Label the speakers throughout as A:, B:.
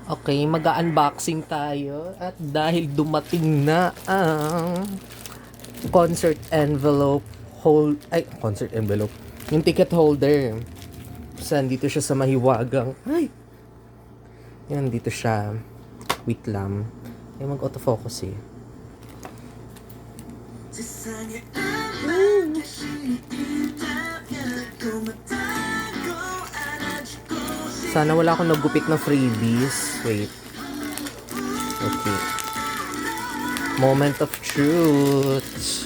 A: Okay, mag-unboxing tayo at dahil dumating na ang concert envelope concert envelope. Yung ticket holder. Saan dito siya sa mahiwagang. Ay. Yan dito siya. Wait lang. Ay mag-autofocus eh. Sana wala akong nagupit na freebies. Wait. Okay. Moment of truth.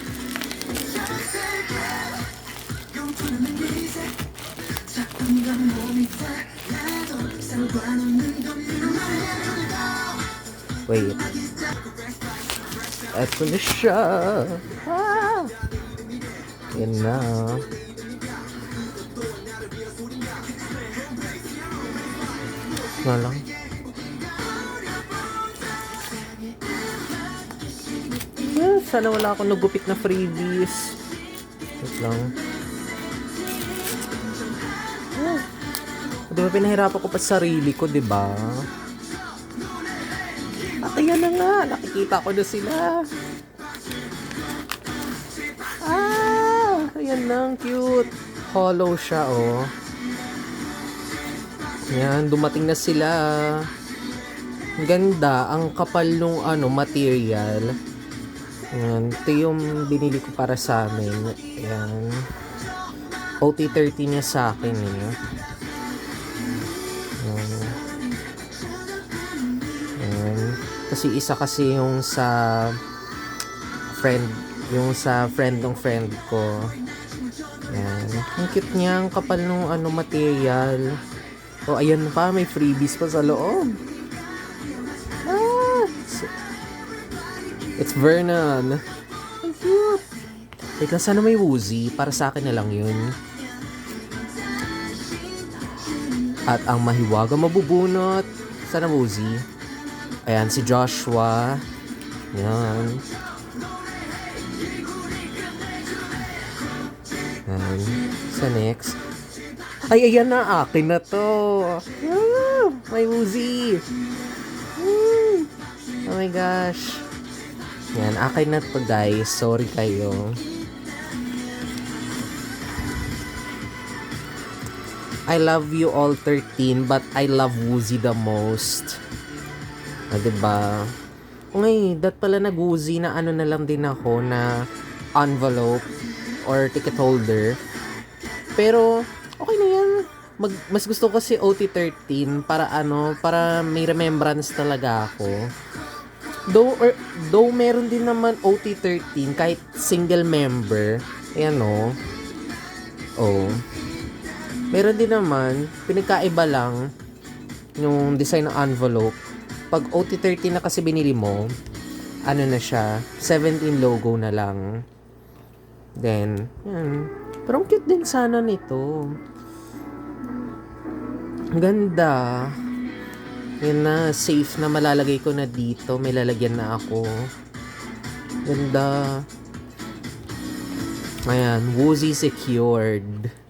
A: Wait. Eto na siya. Ah! Yan na. Nga lang. Sana wala akong nagupit na freebies. Wait lang. Di ba pinahirapan ko pa sarili ko, di ba? At ayan na nga, nakikita ko na sila. Ayan na, cute. Hollow siya, oh. Ayan, dumating na sila. Ang ganda, ang kapal nung material. Ayan, ito yung binili ko para sa amin. Ayan. OT30 niya sa akin, eh. Ayan. Kasi isa kasi yung sa friend ng friend ko. Ayan. Ang cute niya, ang kapal nung material. Oh, ayan pa, may freebies pa sa loob. It's Vernon. Ang cute. Wait lang, sana may woozy. Para sa akin na lang yun. At ang mahiwaga mabubunot. Sana woozy. Ayan, si Joshua. Ayan. Ayan. Sa next. Ay, ayan na. Akin na to. May woozy. Oh my gosh. Yan, akin na to guys. Sorry kayo. I love you all 13 but I love Woozy the most. Diba? Okay, that pala nag-Woozy na na lang din ako na envelope or ticket holder. Pero, okay na yan. Mas gusto ko si OT13 para para may remembrance talaga ako. Though meron din naman OT13 kahit single member. Ayan o. Oh. Meron din naman, pinagkaiba lang yung design ng envelope. Pag OT13 na kasi binili mo, na siya, 17 logo na lang. Then, yan. Pero ang cute din sana nito. Ganda. Yan na, safe na malalagay ko na dito. May lalagyan na ako. Ganda. Ayan, Woozy secured.